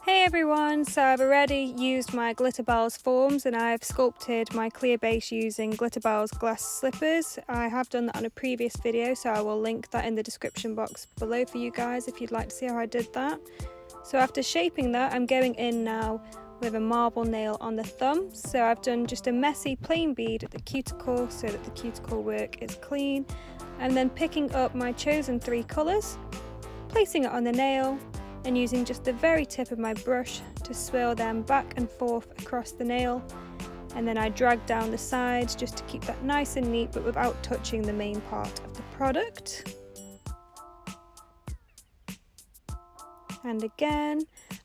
Hey everyone, so I've already used my Glitterbels forms and I've sculpted my clear base using Glitterbels glass slippers. I have done that on a previous video, so I will link that in the description box below for you guys if you'd like to see how I did that. So after shaping that, I'm going in now with a marble nail on the thumb. So I've done just a messy plain bead at the cuticle so that the cuticle work is clean. And then picking up my chosen 3 colours, placing it on the nail, and using just the very tip of my brush to swirl them back and forth across the nail, and then I drag down the sides just to keep that nice and neat but without touching the main part of the product. And again,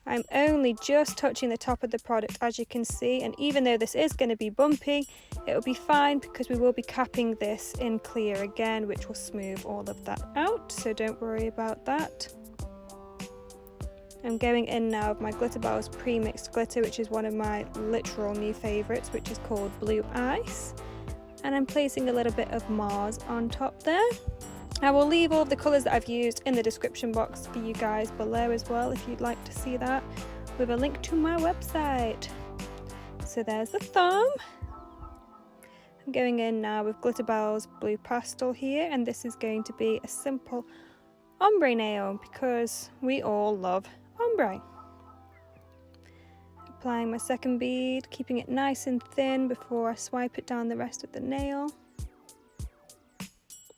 I'm only just touching the top of the product, as you can see, and even though this is going to be bumpy, it will be fine because we will be capping this in clear again, which will smooth all of that out, so don't worry about that. I'm going in now with my Glitterbels Premixed glitter, which is one of my literal new favourites, which is called Blue Ice. And I'm placing a little bit of Mars on top there. I will leave all of the colours that I've used in the description box for you guys below as well if you'd like to see that, with a link to my website. So there's the thumb. I'm going in now with Glitterbels Blue Pastel here, and this is going to be a simple ombre nail because we all love ombre. Applying my second bead, keeping it nice and thin before I swipe it down the rest of the nail.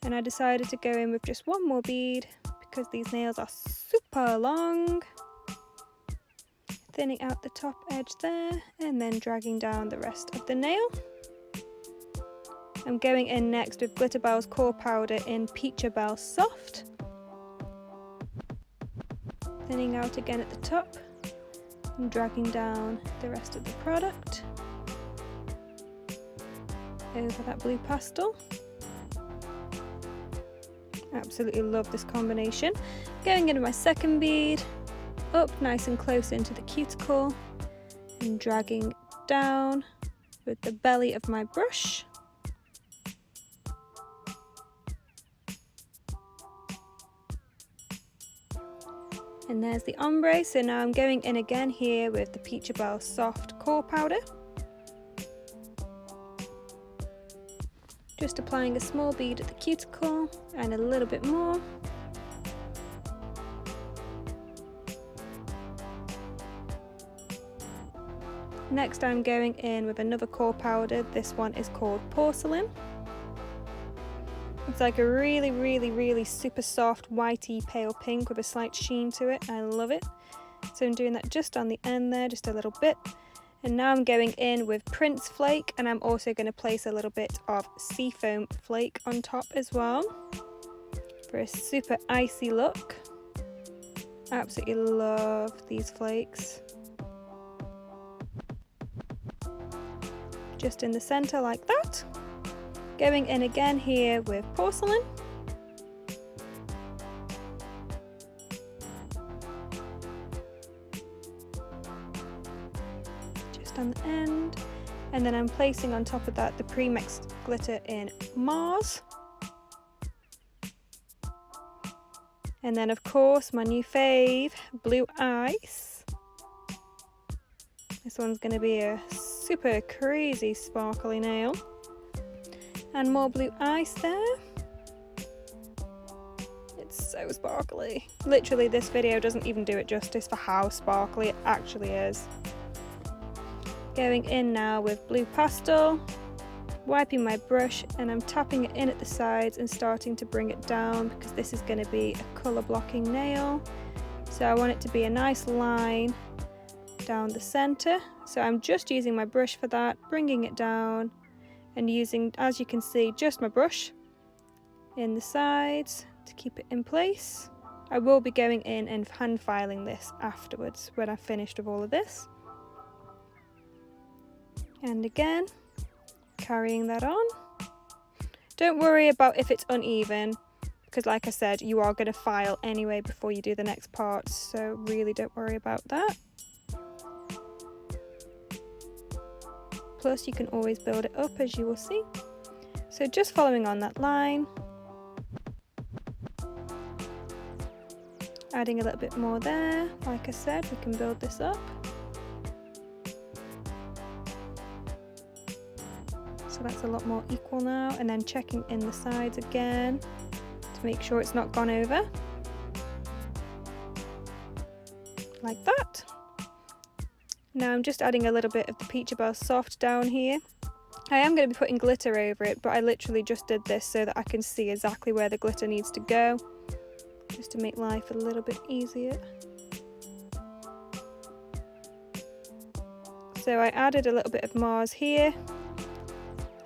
And I decided to go in with just one more bead because these nails are super long. Thinning out the top edge there and then dragging down the rest of the nail. I'm going in next with Glitterbels Core Powder in Peacherbel Soft. Thinning out again at the top and dragging down the rest of the product over that blue pastel. Absolutely love this combination. Going into my second bead, up nice and close into the cuticle and dragging down with the belly of my brush. And there's the ombre, so now I'm going in again here with the Peacherbel Soft Core Powder. Just applying a small bead at the cuticle and a little bit more. Next I'm going in with another core powder. This one is called Porcelain. It's like a really super soft whitey pale pink with a slight sheen to it. I love it. So I'm doing that just on the end there, just a little bit. And now I'm going in with Prince Flake, and I'm also going to place a little bit of Seafoam Flake on top as well for a super icy look. Absolutely love these flakes. Just in the center like that. Going in again here with Porcelain. Just on the end. And then I'm placing on top of that the Premixed glitter in Mars. And then of course my new fave, Blue Ice. This one's going to be a super crazy sparkly nail. And more blue ice there. It's so sparkly. Literally this video doesn't even do it justice for how sparkly it actually is. Going in now with blue pastel, wiping my brush, and I'm tapping it in at the sides and starting to bring it down because this is going to be a colour blocking nail. So I want it to be a nice line down the centre. So I'm just using my brush for that, bringing it down. And using, as you can see, just my brush in the sides to keep it in place. I will be going in and hand filing this afterwards when I've finished with all of this. And again, carrying that on. Don't worry about if it's uneven, because like I said, you are going to file anyway before you do the next part, so really don't worry about that. Plus you can always build it up, as you will see. So just following on that line. Adding a little bit more there. Like I said, we can build this up. So that's a lot more equal now, and then checking in the sides again to make sure it's not gone over. Like that. Now I'm just adding a little bit of the Peacherbel Soft down here. I am going to be putting glitter over it, but I literally just did this so that I can see exactly where the glitter needs to go, just to make life a little bit easier. So I added a little bit of Mars here,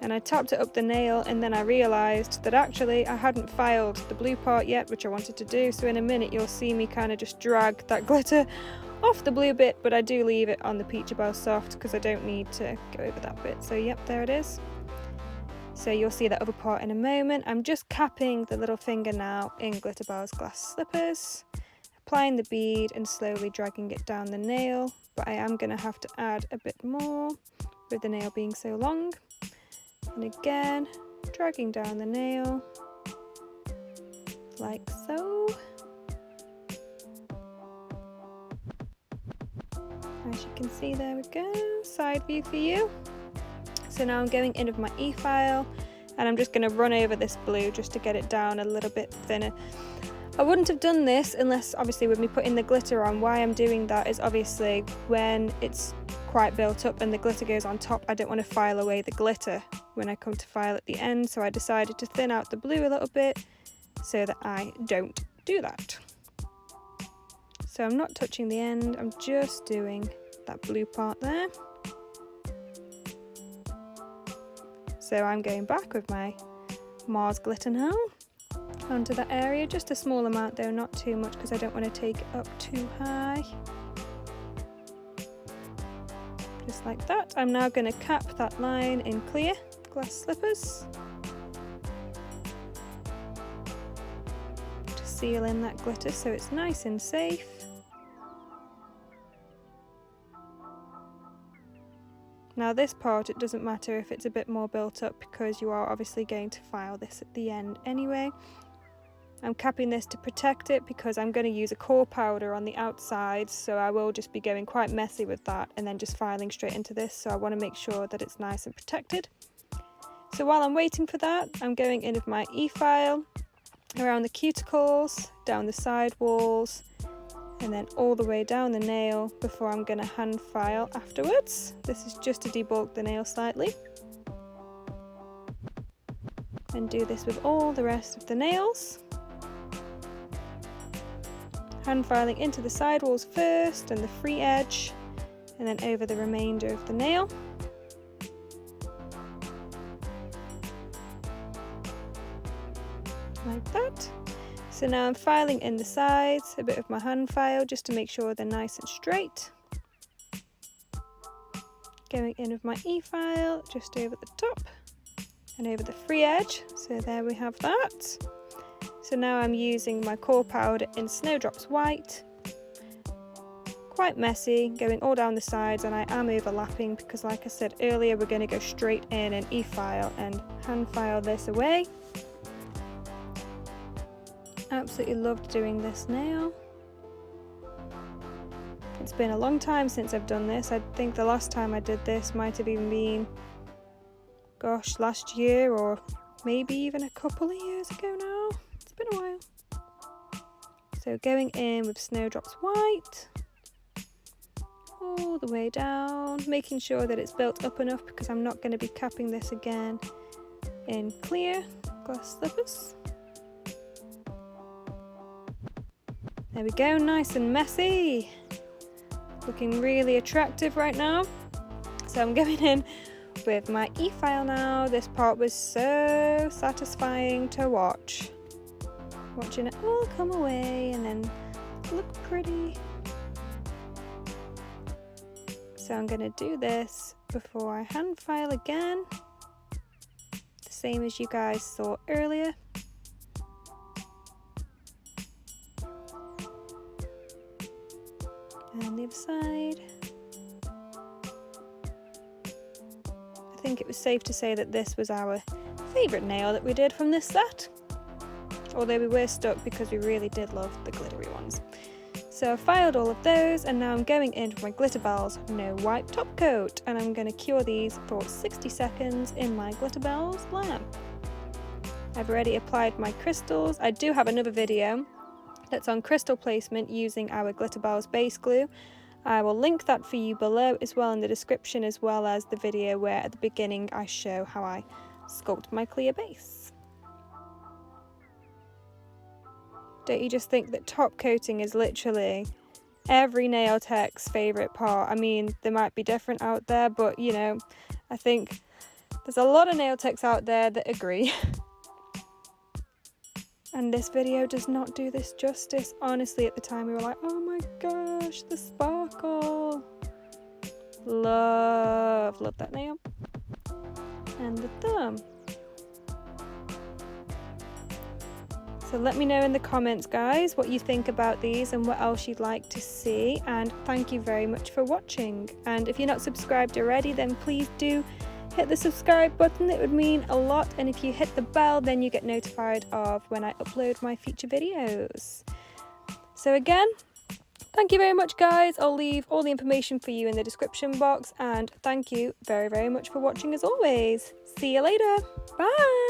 and I topped it up the nail, and then I realised that actually I hadn't filed the blue part yet, which I wanted to do, so in a minute you'll see me kind of just drag that glitter off the blue bit, but I do leave it on the Peacherbel Soft because I don't need to go over that bit. So yep, there it is. So you'll see that other part in a moment. I'm just capping the little finger now in Glitterbels glass slippers, applying the bead and slowly dragging it down the nail, but I am going to have to add a bit more with the nail being so long. And again, dragging down the nail like so. As you can see, there we go, side view for you. So now I'm going in with my e-file, and I'm just going to run over this blue just to get it down a little bit thinner. I wouldn't have done this unless, obviously, with me putting the glitter on. Why I'm doing that is obviously when it's quite built up and the glitter goes on top, I don't want to file away the glitter when I come to file at the end, so I decided to thin out the blue a little bit so that I don't do that. So I'm not touching the end, I'm just doing that blue part there. So I'm going back with my Mars glitter now onto that area, just a small amount though, not too much because I don't want to take it up too high. Just like that. I'm now going to cap that line in clear glass slippers to seal in that glitter so it's nice and safe. Now this part, it doesn't matter if it's a bit more built up because you are obviously going to file this at the end anyway. I'm capping this to protect it because I'm going to use a core powder on the outside, so I will just be going quite messy with that and then just filing straight into this, so I want to make sure that it's nice and protected. So while I'm waiting for that, I'm going in with my e-file around the cuticles, down the sidewalls, and then all the way down the nail before I'm going to hand file afterwards. This is just to debulk the nail slightly. And do this with all the rest of the nails. Hand filing into the sidewalls first and the free edge, and then over the remainder of the nail. Like that. So now I'm filing in the sides, a bit of my hand file just to make sure they're nice and straight. Going in with my e-file just over the top and over the free edge. So there we have that. So now I'm using my core powder in Snowdrops White. Quite messy, going all down the sides, and I am overlapping because, like I said earlier, we're going to go straight in and e-file and hand file this away. Absolutely loved doing this nail. It's been a long time since I've done this. I think the last time I did this might have even been, gosh, last year or maybe even a couple of years ago now. It's been a while. So going in with Snowdrops White, all the way down, making sure that it's built up enough because I'm not going to be capping this again in clear glass slippers. There we go, nice and messy. Looking really attractive right now. So I'm going in with my e-file now. This part was so satisfying to watch. Watching it all come away and then look pretty. So I'm going to do this before I hand file again. The same as you guys saw earlier. And the other side. I think it was safe to say that this was our favourite nail that we did from this set. Although we were stuck because we really did love the glittery ones. So I've filed all of those, and now I'm going in with my Glitterbels No Wipe Top Coat, and I'm going to cure these for 60 seconds in my Glitterbels lamp. I've already applied my crystals. I do have another video that's on crystal placement using our Glitterbels base glue. I will link that for you below as well in the description, as well as the video where at the beginning I show how I sculpt my clear base. Don't you just think that top coating is literally every nail tech's favourite part? I mean, there might be different out there, but you know, I think there's a lot of nail techs out there that agree. And this video does not do this justice. Honestly, at the time we were like, oh my gosh, the sparkle. Love that nail. And the thumb. So let me know in the comments, guys, what you think about these and what else you'd like to see. And thank you very much for watching. And if you're not subscribed already, then please do hit the subscribe button. It would mean a lot. And if you hit the bell, then you get notified of when I upload my future videos. So again, thank you very much, guys. I'll leave all the information for you in the description box. And thank you very, very much for watching as always. See you later. Bye.